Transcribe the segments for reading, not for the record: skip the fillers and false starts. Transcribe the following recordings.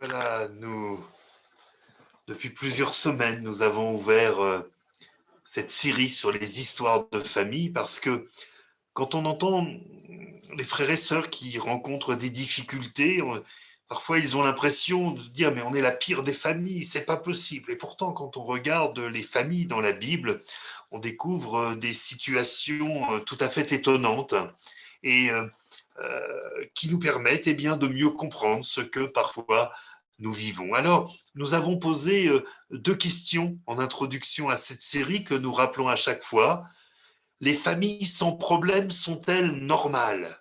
Voilà, depuis plusieurs semaines, nous avons ouvert cette série sur les histoires de famille parce que quand on entend les frères et sœurs qui rencontrent des difficultés, parfois ils ont l'impression de dire mais on est la pire des familles, c'est pas possible. Et pourtant, quand on regarde les familles dans la Bible, on découvre des situations tout à fait étonnantes et qui nous permettent bien, de mieux comprendre ce que parfois nous vivons. Alors, nous avons posé deux questions en introduction à cette série que nous rappelons à chaque fois. Les familles sans problème sont-elles normales?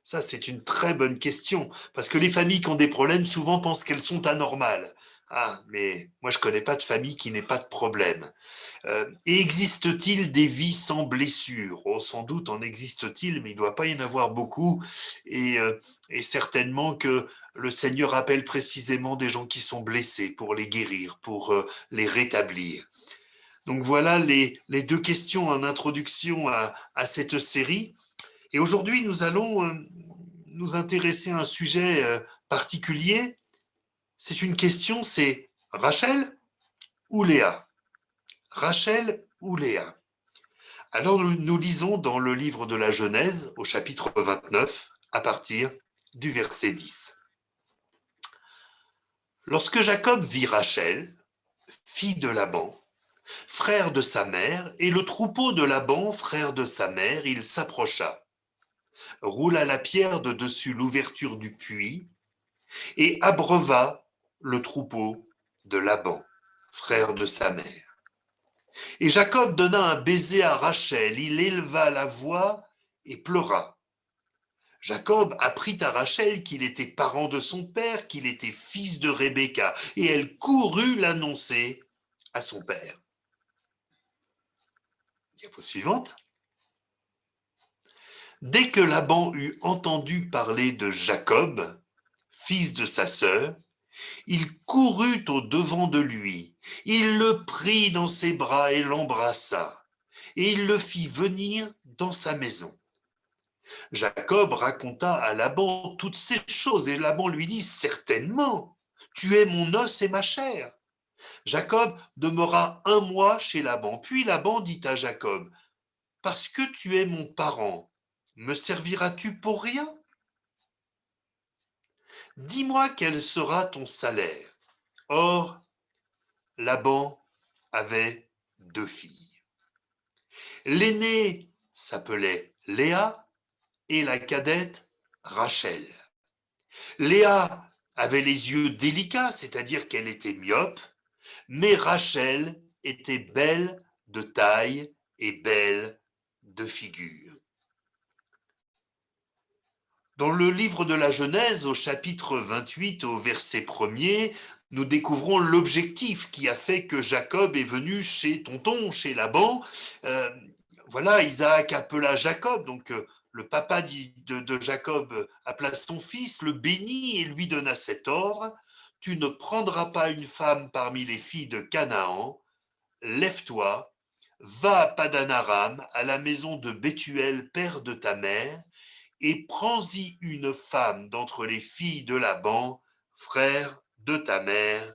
Ça, c'est une très bonne question, parce que les familles qui ont des problèmes souvent pensent qu'elles sont anormales. Ah, mais moi, je ne connais pas de famille qui n'ait pas de problème. Et existe-t-il des vies sans blessure? Oh, sans doute en existe-t-il, mais il ne doit pas y en avoir beaucoup. Et, euh, et certainement que le Seigneur appelle précisément des gens qui sont blessés pour les guérir, pour les rétablir. Donc voilà les deux questions en introduction à cette série. Et aujourd'hui, nous allons nous intéresser à un sujet particulier. C'est une question, c'est Rachel ou Léa? Rachel ou Léa? Alors nous lisons dans le livre de la Genèse au chapitre 29 à partir du verset 10. Lorsque Jacob vit Rachel, fille de Laban, frère de sa mère, et le troupeau de Laban, frère de sa mère, il s'approcha, roula la pierre de dessus l'ouverture du puits et abreuva le troupeau de Laban, frère de sa mère. Et Jacob donna un baiser à Rachel, il éleva la voix et pleura. Jacob apprit à Rachel qu'il était parent de son père, qu'il était fils de Rebecca, et elle courut l'annoncer à son père. Diapo suivante. Dès que Laban eut entendu parler de Jacob, fils de sa sœur, il courut au-devant de lui, il le prit dans ses bras et l'embrassa, et il le fit venir dans sa maison. Jacob raconta à Laban toutes ces choses, et Laban lui dit, certainement, tu es mon os et ma chair. Jacob demeura 1 mois chez Laban, puis Laban dit à Jacob, parce que tu es mon parent, me serviras-tu pour rien? Dis-moi quel sera ton salaire. Or, Laban avait 2 filles. L'aînée s'appelait Léa et la cadette Rachel. Léa avait les yeux délicats, c'est-à-dire qu'elle était myope, mais Rachel était belle de taille et belle de figure. Dans le livre de la Genèse, au chapitre 28, au verset 1er, nous découvrons l'objectif qui a fait que Jacob est venu chez tonton, chez Laban. Euh, voilà, Isaac appela Jacob, donc le papa de Jacob appela son fils, le bénit et lui donna cet ordre, tu ne prendras pas une femme parmi les filles de Canaan, lève-toi, va à Padan-Aram, à la maison de Bethuel, père de ta mère, et prends-y une femme d'entre les filles de Laban, frère de ta mère.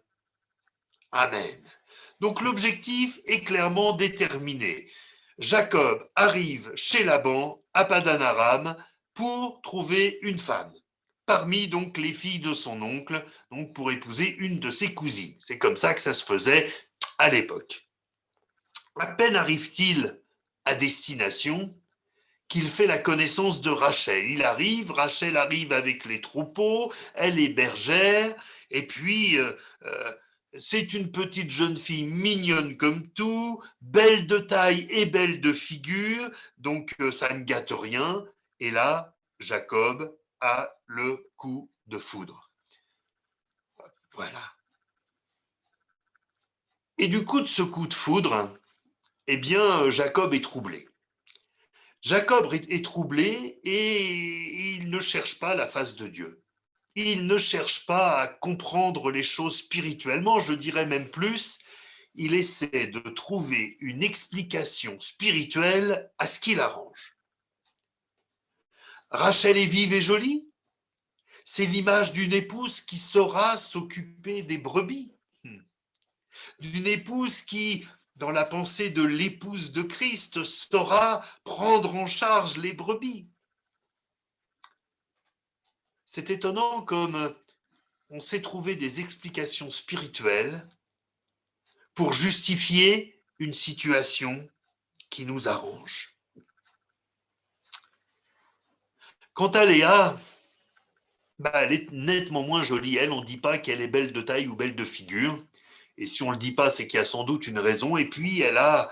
Amen. Donc l'objectif est clairement déterminé. Jacob arrive chez Laban, à Padan-Aram, pour trouver une femme, parmi donc les filles de son oncle, donc pour épouser une de ses cousines. C'est comme ça que ça se faisait à l'époque. À peine arrive-t-il à destination qu'il fait la connaissance de Rachel. Rachel arrive avec les troupeaux, elle est bergère, et puis c'est une petite jeune fille mignonne comme tout, belle de taille et belle de figure, donc ça ne gâte rien. Et là, Jacob a le coup de foudre. Voilà. Et du coup de ce coup de foudre, eh bien, Jacob est troublé. Jacob est troublé et il ne cherche pas la face de Dieu. Il ne cherche pas à comprendre les choses spirituellement, je dirais même plus, il essaie de trouver une explication spirituelle à ce qu'il arrange. Rachel est vive et jolie, C'est l'image d'une épouse qui saura s'occuper des brebis, d'une épouse qui, dans la pensée de l'épouse de Christ, saura prendre en charge les brebis. C'est étonnant comme on sait trouver des explications spirituelles pour justifier une situation qui nous arrange. Quant à Léa, elle est nettement moins jolie. Elle, on ne dit pas qu'elle est belle de taille ou belle de figure. Et si on ne le dit pas, c'est qu'il y a sans doute une raison. Et puis, elle a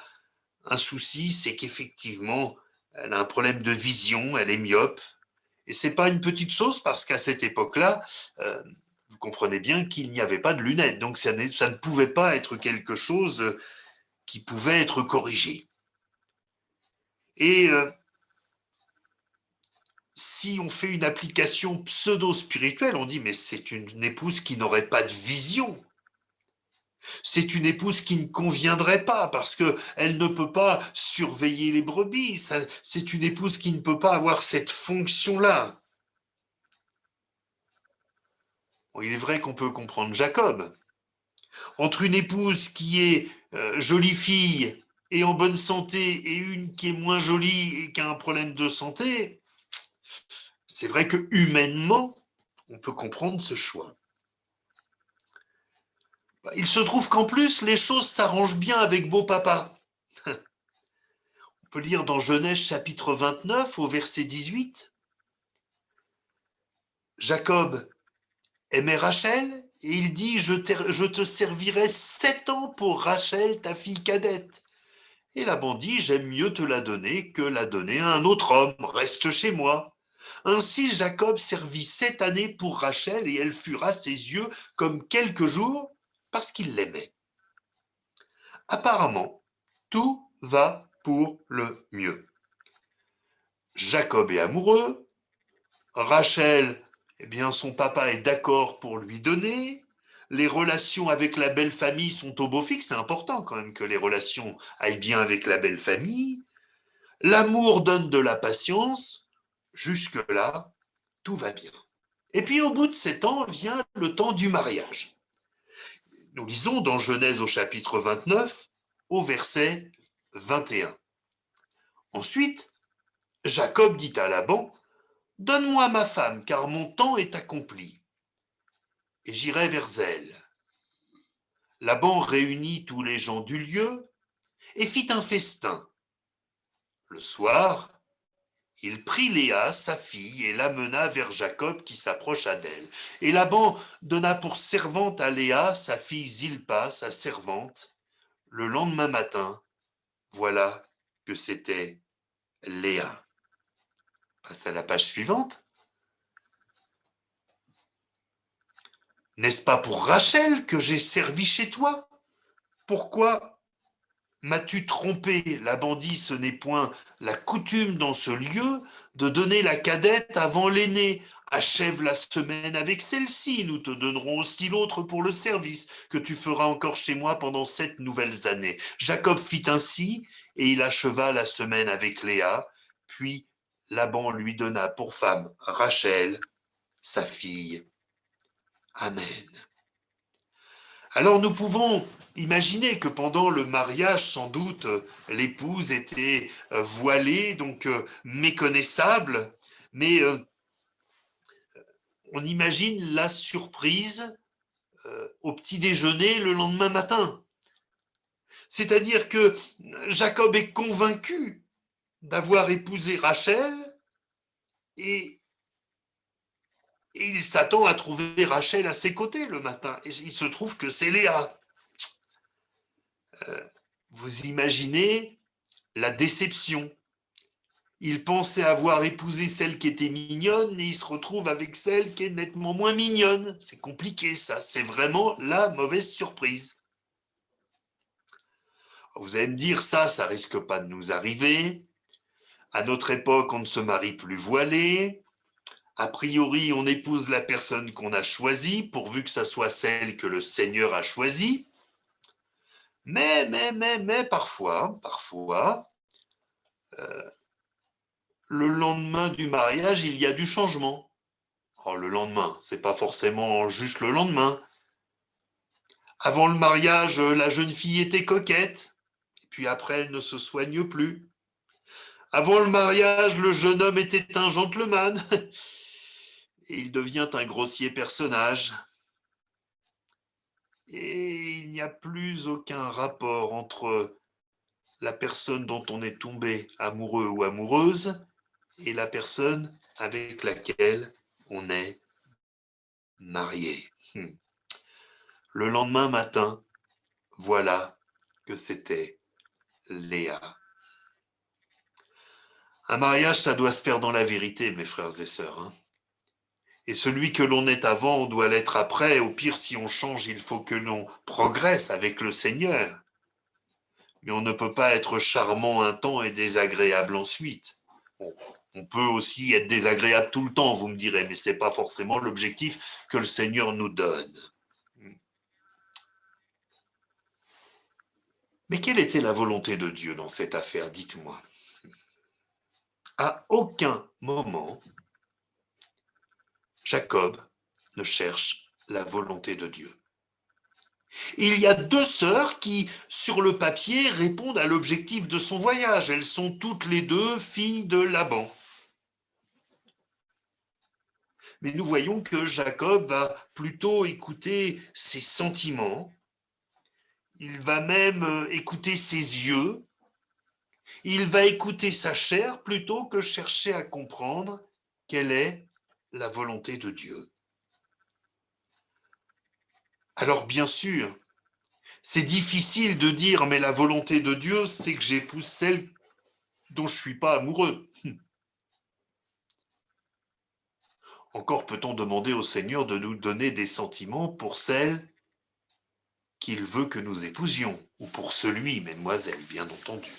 un souci, c'est qu'effectivement, elle a un problème de vision, elle est myope. Et ce n'est pas une petite chose parce qu'à cette époque-là, vous comprenez bien qu'il n'y avait pas de lunettes. Donc, ça ne pouvait pas être quelque chose qui pouvait être corrigé. Et si on fait une application pseudo-spirituelle, on dit mais c'est une épouse qui n'aurait pas de vision. C'est une épouse qui ne conviendrait pas parce qu'elle ne peut pas surveiller les brebis. C'est une épouse qui ne peut pas avoir cette fonction-là. Bon, il est vrai qu'on peut comprendre Jacob. Entre une épouse qui est jolie fille et en bonne santé et une qui est moins jolie et qui a un problème de santé, c'est vrai que humainement, on peut comprendre ce choix. Il se trouve qu'en plus, les choses s'arrangent bien avec beau papa. On peut lire dans Genèse chapitre 29 au verset 18. Jacob aimait Rachel et il dit je te servirai 7 ans pour Rachel, ta fille cadette. Et Laban dit j'aime mieux te la donner que la donner à un autre homme, reste chez moi. Ainsi Jacob servit 7 années pour Rachel et elle fut à ses yeux comme quelques jours parce qu'il l'aimait. Apparemment, tout va pour le mieux. Jacob est amoureux, Rachel, eh bien, son papa est d'accord pour lui donner, les relations avec la belle famille sont au beau fixe, c'est important quand même que les relations aillent bien avec la belle famille, l'amour donne de la patience, jusque-là, tout va bien. Et puis au bout de 7 ans vient le temps du mariage. Nous lisons dans Genèse au chapitre 29, au verset 21. Ensuite, Jacob dit à Laban, donne-moi ma femme, car mon temps est accompli, et j'irai vers elle. Laban réunit tous les gens du lieu et fit un festin. Le soir, il prit Léa, sa fille, et l'amena vers Jacob qui s'approcha d'elle. Et Laban donna pour servante à Léa, sa fille Zilpa, sa servante. Le lendemain matin, voilà que c'était Léa. Passe à la page suivante. N'est-ce pas pour Rachel que j'ai servi chez toi? Pourquoi m'as-tu trompé? Laban dit, ce n'est point la coutume dans ce lieu de donner la cadette avant l'aînée. Achève la semaine avec celle-ci, nous te donnerons aussi l'autre pour le service que tu feras encore chez moi pendant 7 nouvelles années. Jacob fit ainsi, et il acheva la semaine avec Léa, puis Laban lui donna pour femme Rachel, sa fille. Amen. Alors nous pouvons imaginer que pendant le mariage, sans doute, l'épouse était voilée, donc méconnaissable, mais on imagine la surprise au petit déjeuner le lendemain matin. C'est-à-dire que Jacob est convaincu d'avoir épousé Rachel et il s'attend à trouver Rachel à ses côtés le matin. Et il se trouve que c'est Léa. Vous imaginez la déception. Il pensait avoir épousé celle qui était mignonne et il se retrouve avec celle qui est nettement moins mignonne. C'est compliqué ça, c'est vraiment la mauvaise surprise. Vous allez me dire ça risque pas de nous arriver. À notre époque, on ne se marie plus voilé. A priori, on épouse la personne qu'on a choisie, pourvu que ça soit celle que le Seigneur a choisie. Mais parfois, le lendemain du mariage, il y a du changement. Oh, le lendemain, c'est pas forcément juste le lendemain. Avant le mariage, la jeune fille était coquette, puis après, elle ne se soigne plus. Avant le mariage, le jeune homme était un gentleman, et il devient un grossier personnage. Et il n'y a plus aucun rapport entre la personne dont on est tombé amoureux ou amoureuse et la personne avec laquelle on est marié. Le lendemain matin, voilà que c'était Léa. Un mariage, ça doit se faire dans la vérité, mes frères et sœurs, hein. Et celui que l'on est avant, on doit l'être après. Au pire, si on change, il faut que l'on progresse avec le Seigneur. Mais on ne peut pas être charmant un temps et désagréable ensuite. Bon, on peut aussi être désagréable tout le temps, vous me direz, mais ce n'est pas forcément l'objectif que le Seigneur nous donne. Mais quelle était la volonté de Dieu dans cette affaire, dites-moi. À aucun moment, Jacob ne cherche la volonté de Dieu. Il y a deux sœurs qui, sur le papier, répondent à l'objectif de son voyage. Elles sont toutes les deux filles de Laban. Mais nous voyons que Jacob va plutôt écouter ses sentiments, il va même écouter ses yeux, il va écouter sa chair plutôt que chercher à comprendre quelle est la volonté de Dieu. Alors bien sûr, c'est difficile de dire mais la volonté de Dieu, c'est que j'épouse celle dont je ne suis pas amoureux. Encore peut-on demander au Seigneur de nous donner des sentiments pour celle qu'il veut que nous épousions, ou pour celui, mesdemoiselles, bien entendu.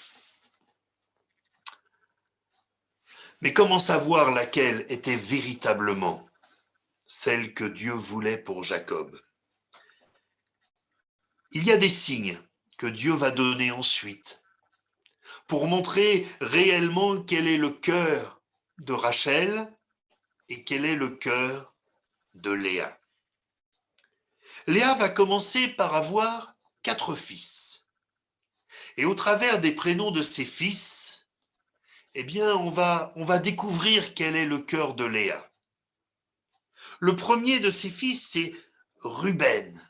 Mais comment savoir laquelle était véritablement celle que Dieu voulait pour Jacob? Il y a des signes que Dieu va donner ensuite pour montrer réellement quel est le cœur de Rachel et quel est le cœur de Léa. Léa va commencer par avoir 4 fils. Et au travers des prénoms de ses fils, eh bien, on va découvrir quel est le cœur de Léa. Le premier de ses fils, c'est Ruben.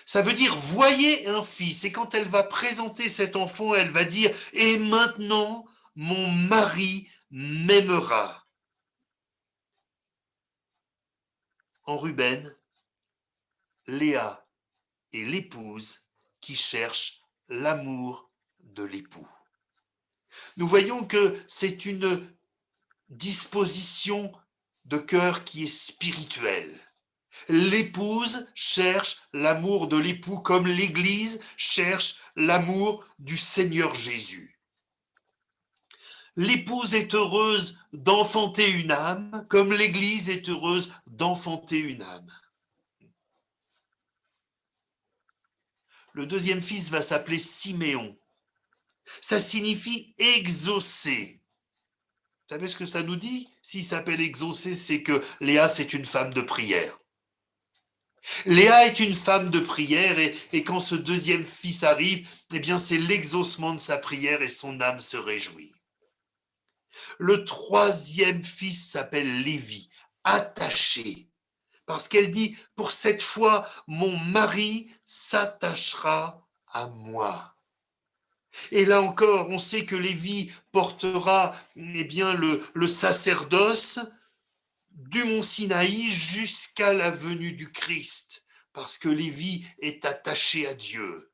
Ça veut dire voyez un fils. Et quand elle va présenter cet enfant, elle va dire et maintenant mon mari m'aimera. En Ruben, Léa est l'épouse qui cherche l'amour de l'époux. Nous voyons que c'est une disposition de cœur qui est spirituelle. L'épouse cherche l'amour de l'époux comme l'Église cherche l'amour du Seigneur Jésus. L'épouse est heureuse d'enfanter une âme comme l'Église est heureuse d'enfanter une âme. Le deuxième fils va s'appeler Siméon. Ça signifie exaucer. Vous savez ce que ça nous dit? S'il s'appelle exaucer, c'est que Léa, c'est une femme de prière. Léa est une femme de prière et quand ce deuxième fils arrive, eh bien c'est l'exaucement de sa prière et son âme se réjouit. Le troisième fils s'appelle Lévi, attaché, parce qu'elle dit, pour cette fois, mon mari s'attachera à moi. Et là encore, on sait que Lévi portera eh bien, le sacerdoce du mont Sinaï jusqu'à la venue du Christ, parce que Lévi est attaché à Dieu.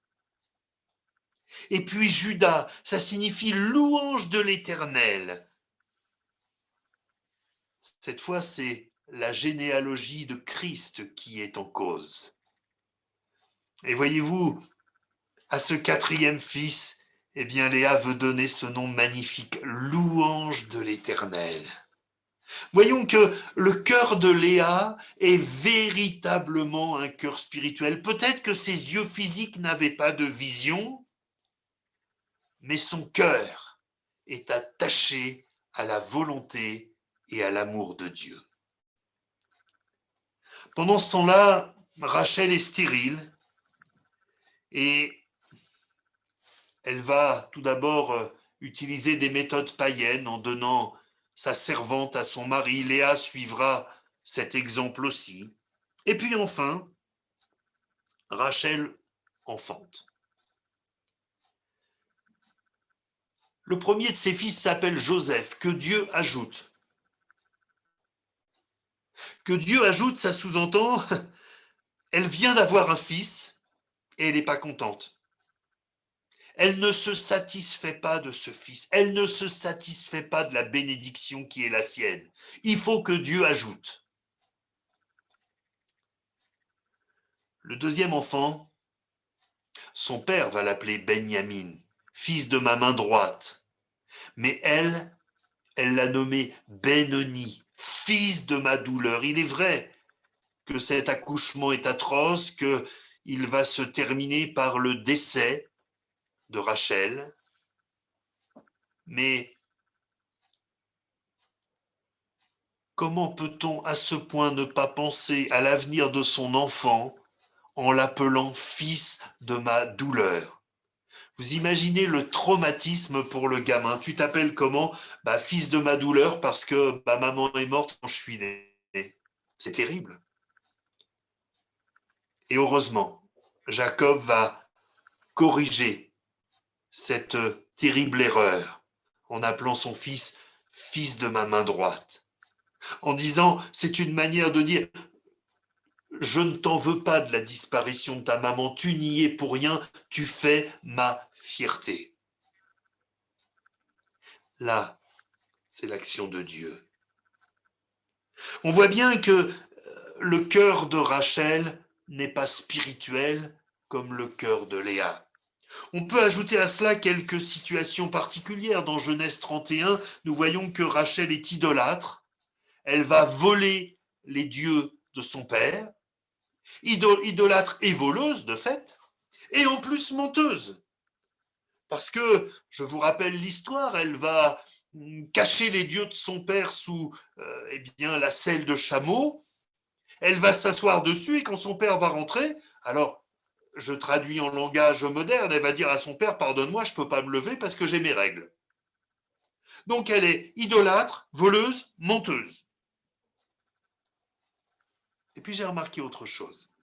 Et puis Judas, ça signifie louange de l'Éternel. Cette fois, c'est la généalogie de Christ qui est en cause. Et voyez-vous, à ce quatrième fils, eh bien Léa veut donner ce nom magnifique, louange de l'Éternel. Voyons que le cœur de Léa est véritablement un cœur spirituel. Peut-être que ses yeux physiques n'avaient pas de vision, mais son cœur est attaché à la volonté et à l'amour de Dieu. Pendant ce temps-là, Rachel est stérile et elle va tout d'abord utiliser des méthodes païennes en donnant sa servante à son mari. Léa suivra cet exemple aussi. Et puis enfin, Rachel enfante. Le premier de ses fils s'appelle Joseph, que Dieu ajoute. Que Dieu ajoute, ça sous-entend, elle vient d'avoir un fils et elle n'est pas contente. Elle ne se satisfait pas de ce fils. Elle ne se satisfait pas de la bénédiction qui est la sienne. Il faut que Dieu ajoute. Le deuxième enfant, son père va l'appeler Benjamin, fils de ma main droite. Mais elle l'a nommé Benoni, fils de ma douleur. Il est vrai que cet accouchement est atroce, qu'il va se terminer par le décès de Rachel. Mais comment peut-on à ce point ne pas penser à l'avenir de son enfant en l'appelant fils de ma douleur? Vous imaginez le traumatisme pour le gamin. Tu t'appelles comment? Fils de ma douleur parce que maman est morte quand je suis né. C'est terrible. Et heureusement, Jacob va corriger cette terrible erreur en appelant son fils fils de ma main droite. En disant, c'est une manière de dire, je ne t'en veux pas de la disparition de ta maman, tu n'y es pour rien, tu fais ma fierté. Là, c'est l'action de Dieu. On voit bien que le cœur de Rachel n'est pas spirituel comme le cœur de Léa. On peut ajouter à cela quelques situations particulières. Dans Genèse 31, nous voyons que Rachel est idolâtre. Elle va voler les dieux de son père, idolâtre et voleuse de fait, et en plus menteuse. Parce que, je vous rappelle l'histoire, elle va cacher les dieux de son père sous la selle de chameau. Elle va s'asseoir dessus et quand son père va rentrer, alors je traduis en langage moderne, elle va dire à son père, pardonne-moi, je ne peux pas me lever parce que j'ai mes règles. Donc elle est idolâtre, voleuse, menteuse. Et puis j'ai remarqué autre chose.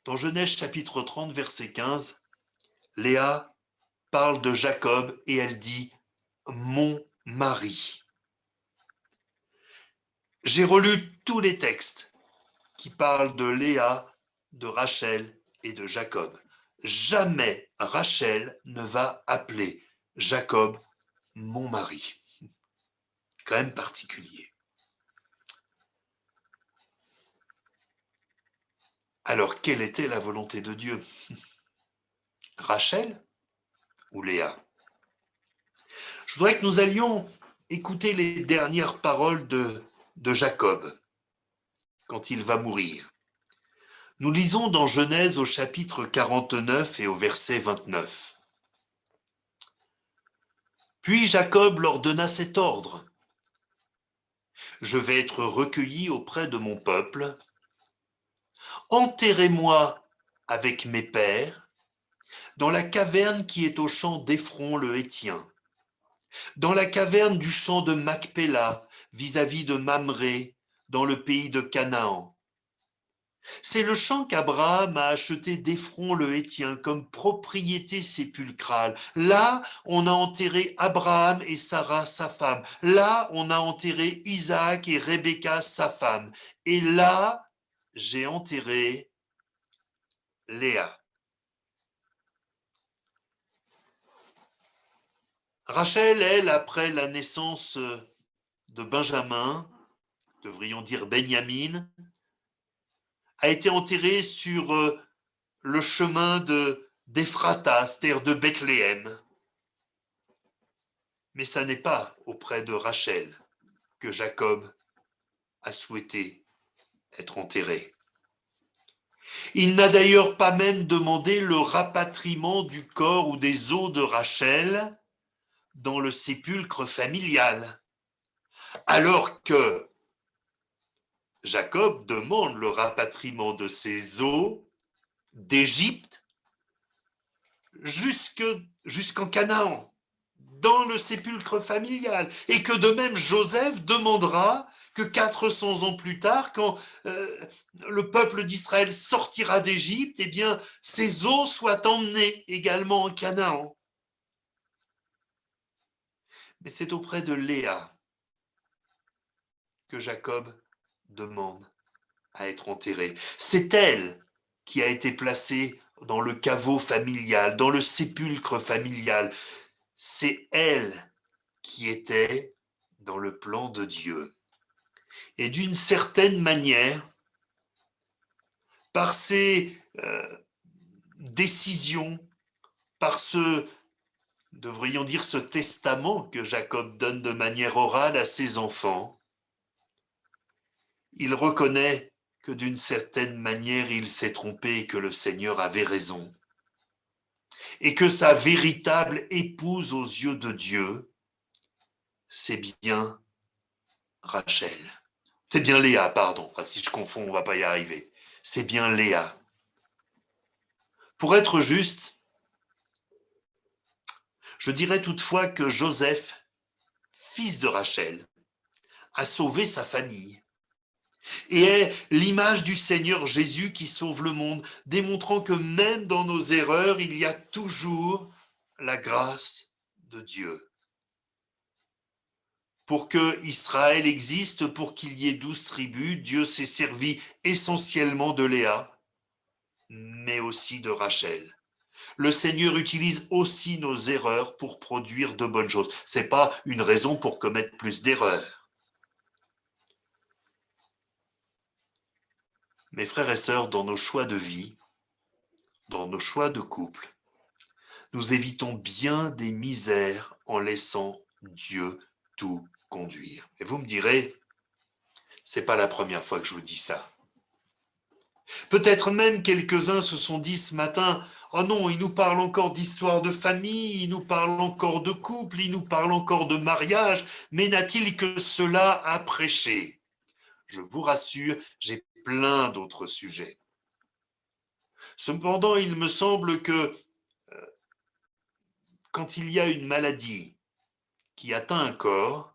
Dans Genèse chapitre 30, verset 15, Léa parle de Jacob et elle dit « mon mari ». J'ai relu tous les textes qui parlent de Léa, de Rachel et de Jacob. Jamais Rachel ne va appeler Jacob mon mari. Quand même particulier. Alors, quelle était la volonté de Dieu? Rachel ou Léa? Je voudrais que nous allions écouter les dernières paroles de Jacob quand il va mourir. Nous lisons dans Genèse au chapitre 49 et au verset 29. Puis Jacob leur donna cet ordre. Je vais être recueilli auprès de mon peuple. Enterrez-moi avec mes pères dans la caverne qui est au champ d'Ephron le Héthien, dans la caverne du champ de Macpéla, vis-à-vis de Mamré, dans le pays de Canaan. C'est le champ qu'Abraham a acheté d'Ephron le Héthien comme propriété sépulcrale. Là, on a enterré Abraham et Sarah, sa femme. Là, on a enterré Isaac et Rebecca, sa femme. Et là, j'ai enterré Léa. Rachel, elle, après la naissance de Benjamin, devrions dire Benjamin, a été enterrée sur le chemin d'Ephrata, c'est-à-dire de Bethléem. Mais ça n'est pas auprès de Rachel que Jacob a souhaité être enterré. Il n'a d'ailleurs pas même demandé le rapatriement du corps ou des os de Rachel dans le sépulcre familial, alors que Jacob demande le rapatriement de ses os d'Égypte jusqu'en Canaan, dans le sépulcre familial. Et que de même, Joseph demandera que 400 ans plus tard, quand le peuple d'Israël sortira d'Égypte, eh bien, ses os soient emmenés également en Canaan. Mais c'est auprès de Léa que Jacob demande à être enterré. C'est elle qui a été placée dans le caveau familial, dans le sépulcre familial. C'est elle qui était dans le plan de Dieu. Et d'une certaine manière, par ses décisions, par devrions dire, ce testament que Jacob donne de manière orale à ses enfants, il reconnaît que d'une certaine manière, il s'est trompé et que le Seigneur avait raison. Et que sa véritable épouse aux yeux de Dieu, c'est bien Rachel. C'est bien Léa, pardon. Ah, si je confonds, on ne va pas y arriver. C'est bien Léa. Pour être juste, je dirais toutefois que Joseph, fils de Rachel, a sauvé sa famille et est l'image du Seigneur Jésus qui sauve le monde, démontrant que même dans nos erreurs, il y a toujours la grâce de Dieu. Pour que Israël existe, pour qu'il y ait 12 tribus, Dieu s'est servi essentiellement de Léa, mais aussi de Rachel. Le Seigneur utilise aussi nos erreurs pour produire de bonnes choses. Ce n'est pas une raison pour commettre plus d'erreurs. Mes frères et sœurs, dans nos choix de vie, dans nos choix de couple, nous évitons bien des misères en laissant Dieu tout conduire. Et vous me direz, c'est pas la première fois que je vous dis ça. Peut-être même quelques-uns se sont dit ce matin, oh non, il nous parle encore d'histoire de famille, il nous parle encore de couple, il nous parle encore de mariage, mais n'a-t-il que cela à prêcher? Je vous rassure, j'ai plein d'autres sujets. Cependant, il me semble que quand il y a une maladie qui atteint un corps,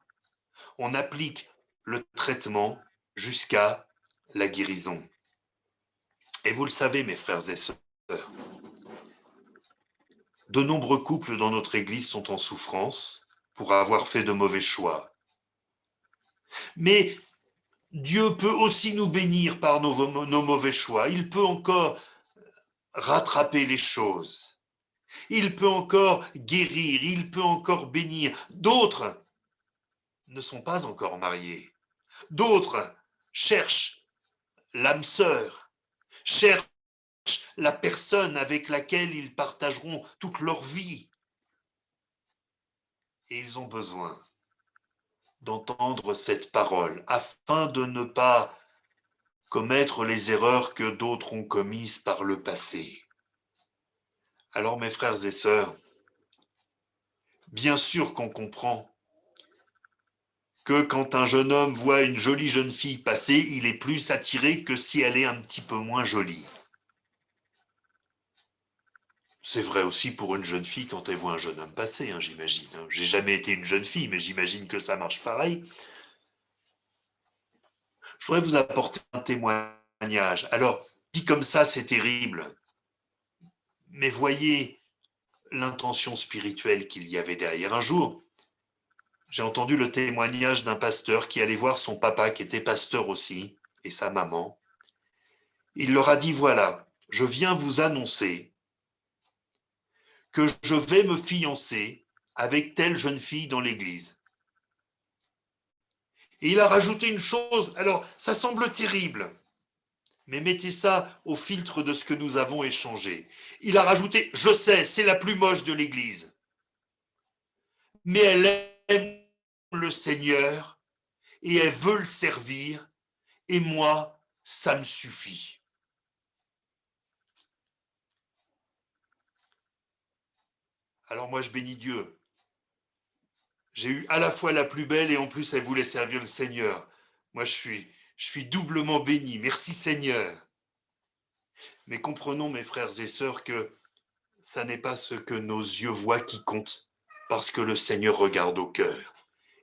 on applique le traitement jusqu'à la guérison. Et vous le savez, mes frères et sœurs, de nombreux couples dans notre Église sont en souffrance pour avoir fait de mauvais choix. Mais Dieu peut aussi nous bénir par nos mauvais choix. Il peut encore rattraper les choses. Il peut encore guérir. Il peut encore bénir. D'autres ne sont pas encore mariés. D'autres cherchent l'âme sœur, cherchent la personne avec laquelle ils partageront toute leur vie. Et ils ont besoin d'entendre cette parole afin de ne pas commettre les erreurs que d'autres ont commises par le passé. Alors mes frères et sœurs, bien sûr qu'on comprend que quand un jeune homme voit une jolie jeune fille passer, il est plus attiré que si elle est un petit peu moins jolie. C'est vrai aussi pour une jeune fille quand elle voit un jeune homme passer, j'imagine. J'ai jamais été une jeune fille, mais j'imagine que ça marche pareil. Je voudrais vous apporter un témoignage. Alors, dit comme ça, c'est terrible. Mais voyez l'intention spirituelle qu'il y avait derrière. Un jour, j'ai entendu le témoignage d'un pasteur qui allait voir son papa, qui était pasteur aussi, et sa maman. Il leur a dit, voilà, je viens vous annoncer que je vais me fiancer avec telle jeune fille dans l'église. Et il a rajouté une chose, alors ça semble terrible, mais mettez ça au filtre de ce que nous avons échangé. Il a rajouté, je sais, c'est la plus moche de l'église, mais elle aime le Seigneur et elle veut le servir, et moi, ça me suffit. Alors moi, je bénis Dieu. J'ai eu à la fois la plus belle et en plus, elle voulait servir le Seigneur. Moi, je Je suis doublement béni. Merci Seigneur. Mais comprenons, mes frères et sœurs, que ça n'est pas ce que nos yeux voient qui compte, parce que le Seigneur regarde au cœur.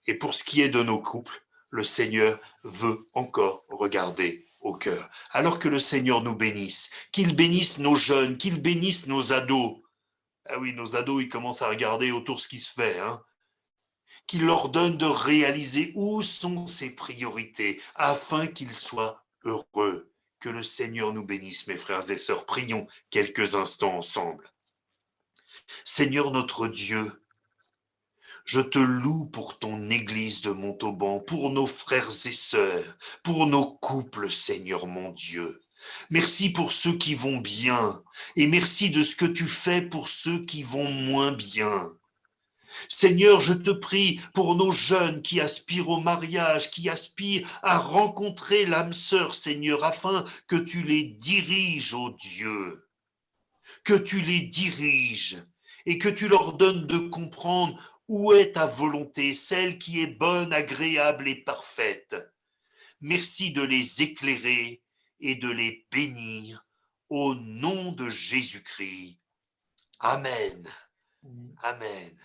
Et pour ce qui est de nos couples, le Seigneur veut encore regarder au cœur. Alors que le Seigneur nous bénisse, qu'il bénisse nos jeunes, qu'il bénisse nos ados. Ah oui, nos ados, ils commencent à regarder autour ce qui se fait, hein. Qu'il leur donne de réaliser où sont ses priorités, afin qu'ils soient heureux. Que le Seigneur nous bénisse, mes frères et sœurs. Prions quelques instants ensemble. Seigneur notre Dieu, je te loue pour ton Église de Montauban, pour nos frères et sœurs, pour nos couples, Seigneur mon Dieu. Merci pour ceux qui vont bien, et merci de ce que tu fais pour ceux qui vont moins bien. Seigneur, je te prie pour nos jeunes qui aspirent au mariage, qui aspirent à rencontrer l'âme sœur, Seigneur, afin que tu les diriges, ô Dieu, que tu les diriges et que tu leur donnes de comprendre où est ta volonté, celle qui est bonne, agréable et parfaite. Merci de les éclairer et de les bénir au nom de Jésus-Christ. Amen. Amen.